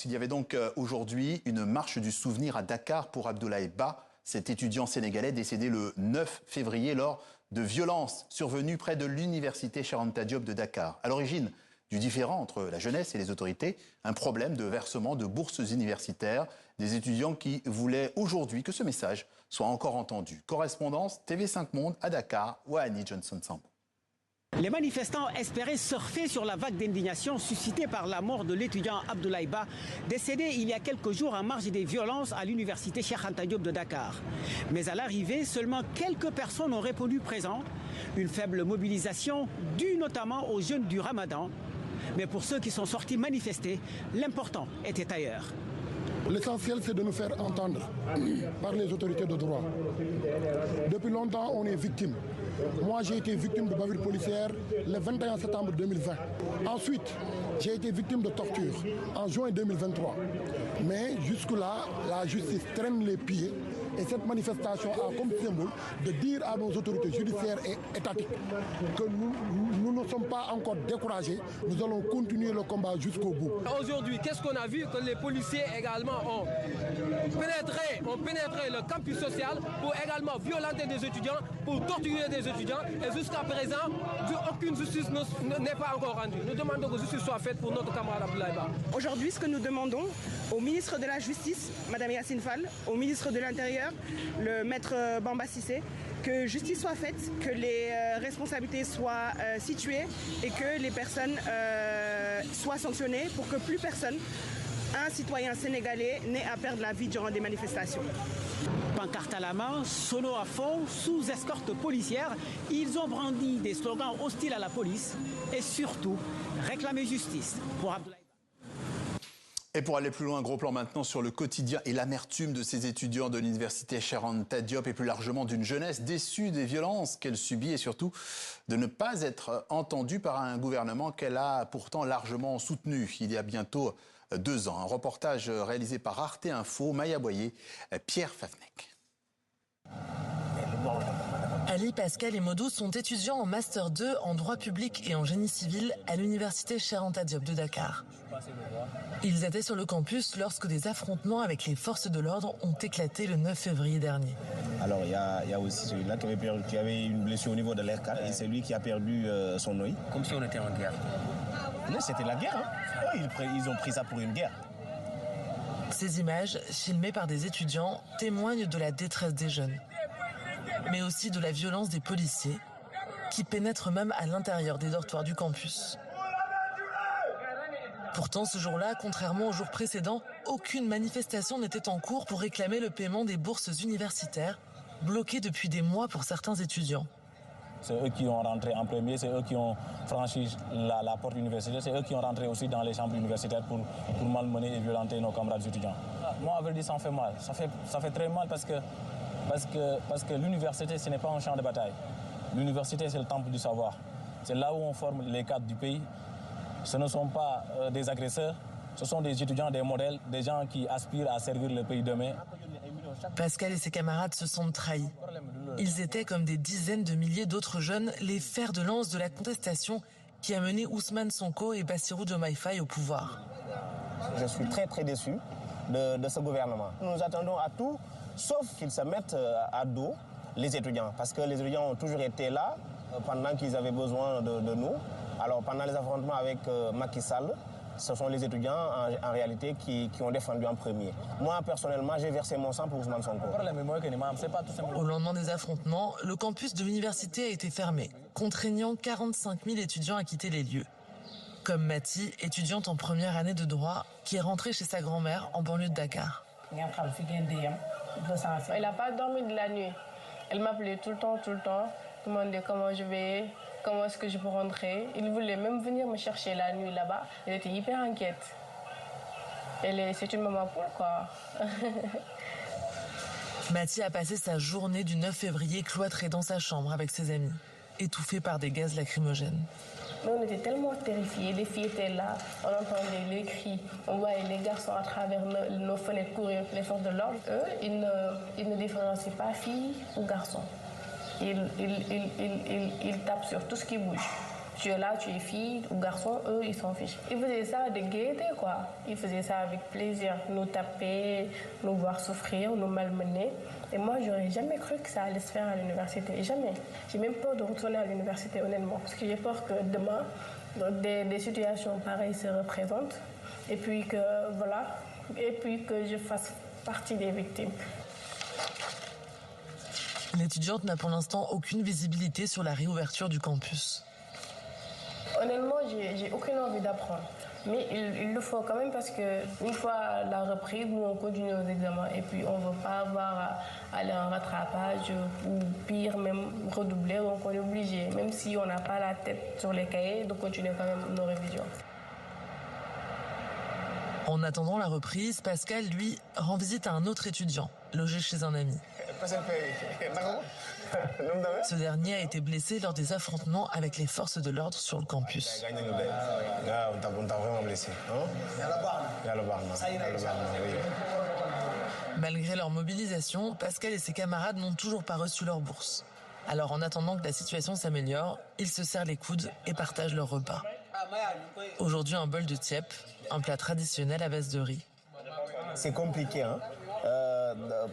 Il y avait donc aujourd'hui une marche du souvenir à Dakar pour Abdoulaye Ba, cet étudiant sénégalais décédé le 9 février lors de violences survenues près de l'université Cheikh Anta Diop de Dakar. À l'origine du différend entre la jeunesse et les autorités, un problème de versement de bourses universitaires, des étudiants qui voulaient aujourd'hui que ce message soit encore entendu. Correspondance TV5 Monde à Dakar, Wahani Johnson-Sambo. Les manifestants espéraient surfer sur la vague d'indignation suscitée par la mort de l'étudiant Abdoulaye Ba, décédé il y a quelques jours en marge des violences à l'université Cheikh Anta Diop de Dakar. Mais à l'arrivée, seulement quelques personnes ont répondu présent. Une faible mobilisation due notamment aux jeûnes du Ramadan. Mais pour ceux qui sont sortis manifester, l'important était ailleurs. L'essentiel, c'est de nous faire entendre par les autorités de droit. Depuis longtemps, on est victime. Moi, j'ai été victime de bavure policière le 21 septembre 2020. Ensuite, j'ai été victime de torture en juin 2023. Mais jusque-là, la justice traîne les pieds. Et cette manifestation a comme symbole de dire à nos autorités judiciaires et étatiques que nous ne sommes pas encore découragés. Nous allons continuer le combat jusqu'au bout. Aujourd'hui, qu'est-ce qu'on a vu? Que les policiers également ont pénétré le campus social pour également violenter des étudiants, pour torturer des étudiants. Et jusqu'à présent, aucune justice n'est pas encore rendue. Nous demandons que justice soit faite pour notre camarade Abdoulaye Ba. Aujourd'hui, ce que nous demandons au ministre de la Justice, Mme Yacine Fall, au ministre de l'Intérieur, le maître Bamba Cissé, que justice soit faite, que les responsabilités soient situées et que les personnes soient sanctionnées pour que plus personne, un citoyen sénégalais, n'ait à perdre la vie durant des manifestations. Pancarte à la main, sono à fond, sous escorte policière, ils ont brandi des slogans hostiles à la police et surtout réclamer justice pour Abdoulaye. Et pour aller plus loin, gros plan maintenant sur le quotidien et l'amertume de ces étudiants de l'université Cheikh Anta Diop et plus largement d'une jeunesse déçue des violences qu'elle subit et surtout de ne pas être entendue par un gouvernement qu'elle a pourtant largement soutenu il y a bientôt 2 ans. Un reportage réalisé par Arte Info, Maya Boyer, Pierre Favnec. Ali, Pascal et Modo sont étudiants en Master 2 en droit public et en génie civil à l'université Cheikh Anta Diop de Dakar. Ils étaient sur le campus lorsque des affrontements avec les forces de l'ordre ont éclaté le 9 février dernier. Alors il y a aussi celui-là qui avait une blessure au niveau de l'air et c'est lui qui a perdu son œil. Comme si on était en guerre. Non, c'était la guerre. Hein. Ils ont pris ça pour une guerre. Ces images, filmées par des étudiants, témoignent de la détresse des jeunes, mais aussi de la violence des policiers, qui pénètrent même à l'intérieur des dortoirs du campus. Pourtant, ce jour-là, contrairement aux jours précédents, aucune manifestation n'était en cours pour réclamer le paiement des bourses universitaires, bloquées depuis des mois pour certains étudiants. C'est eux qui ont rentré en premier, c'est eux qui ont franchi la porte universitaire, c'est eux qui ont rentré aussi dans les chambres universitaires pour malmener et violenter nos camarades étudiants. Moi, à vrai dire, ça en fait mal. Ça fait très mal parce que l'université, ce n'est pas un champ de bataille. L'université, c'est le temple du savoir. C'est là où on forme les cadres du pays. Ce ne sont pas des agresseurs, ce sont des étudiants, des modèles, des gens qui aspirent à servir le pays demain. Pascal et ses camarades se sentent trahis. Ils étaient, comme des dizaines de milliers d'autres jeunes, les fers de lance de la contestation qui a mené Ousmane Sonko et Bassirou Diomaye Faye au pouvoir. Je suis très très déçu de ce gouvernement. Nous attendons à tout, sauf qu'ils se mettent à dos les étudiants. Parce que les étudiants ont toujours été là pendant qu'ils avaient besoin de nous. Alors pendant les affrontements avec Macky Sall, ce sont les étudiants en réalité qui ont défendu en premier. Moi personnellement, j'ai versé mon sang pour Ousmane Sonko. Au lendemain des affrontements, le campus de l'université a été fermé, contraignant 45 000 étudiants à quitter les lieux. Comme Mati, étudiante en première année de droit, qui est rentrée chez sa grand-mère en banlieue de Dakar. Elle n'a pas dormi de la nuit. Elle m'appelait tout le temps, demandait comment je vais, comment est-ce que je peux rentrer. Il voulait même venir me chercher la nuit là-bas. Elle était hyper inquiète. C'est une maman poule, quoi. Mathie a passé sa journée du 9 février cloîtrée dans sa chambre avec ses amis, étouffée par des gaz lacrymogènes. Nous, on était tellement terrifiés. Les filles étaient là, on entendait les cris, on voyait les garçons à travers nos fenêtres courir, les forces de l'ordre. Eux, ils ne différencient pas filles ou garçons. Ils tapent sur tout ce qui bouge. Tu es là, tu es fille ou garçon, eux, ils s'en fichent. Ils faisaient ça de gaieté, quoi. Ils faisaient ça avec plaisir. Nous taper, nous voir souffrir, nous malmener. Et moi, j'aurais jamais cru que ça allait se faire à l'université. Jamais. J'ai même peur de retourner à l'université, honnêtement. Parce que j'ai peur que demain, des situations pareilles se représentent. Et puis que, voilà, et puis que je fasse partie des victimes. L'étudiante n'a pour l'instant aucune visibilité sur la réouverture du campus. Honnêtement, j'ai aucune envie d'apprendre. Mais il le faut quand même parce qu'une fois la reprise, nous on continue nos examens et puis on ne veut pas avoir à aller en rattrapage ou pire, même redoubler. Donc on est obligé, même si on n'a pas la tête sur les cahiers, de continuer quand même nos révisions. En attendant la reprise, Pascal, lui, rend visite à un autre étudiant, logé chez un ami. Ce dernier a été blessé lors des affrontements avec les forces de l'ordre sur le campus. Malgré leur mobilisation, Pascal et ses camarades n'ont toujours pas reçu leur bourse. Alors en attendant que la situation s'améliore, ils se serrent les coudes et partagent leur repas. Aujourd'hui, un bol de tiep, un plat traditionnel à base de riz. C'est compliqué, hein.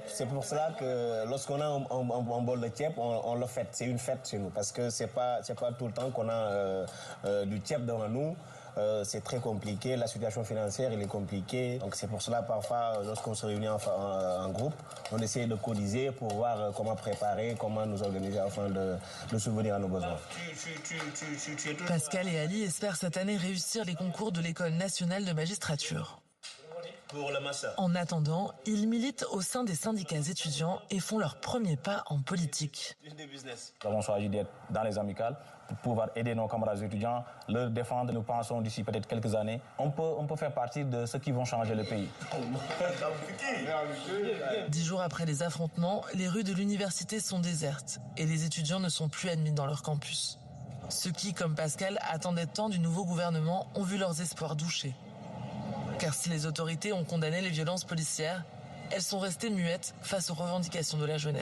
C'est pour cela que lorsqu'on a un bol de tiep, on le fête. C'est une fête chez nous parce que c'est pas tout le temps qu'on a du tiep devant nous. C'est très compliqué. La situation financière, elle est compliquée. Donc c'est pour cela parfois, lorsqu'on se réunit en groupe, on essaie de cotiser pour voir comment préparer, comment nous organiser afin de subvenir à nos besoins. Pascal et Ali espèrent cette année réussir les concours de l'École nationale de magistrature. En attendant, ils militent au sein des syndicats étudiants et font leur premier pas en politique. Nous avons choisi d'être dans les amicales pour pouvoir aider nos camarades étudiants, leur défendre. Nous pensons d'ici peut-être quelques années, on peut faire partie de ceux qui vont changer le pays. 10 jours après les affrontements, les rues de l'université sont désertes et les étudiants ne sont plus admis dans leur campus. Ceux qui, comme Pascal, attendaient tant du nouveau gouvernement ont vu leurs espoirs douchés. Car si les autorités ont condamné les violences policières, elles sont restées muettes face aux revendications de la jeunesse.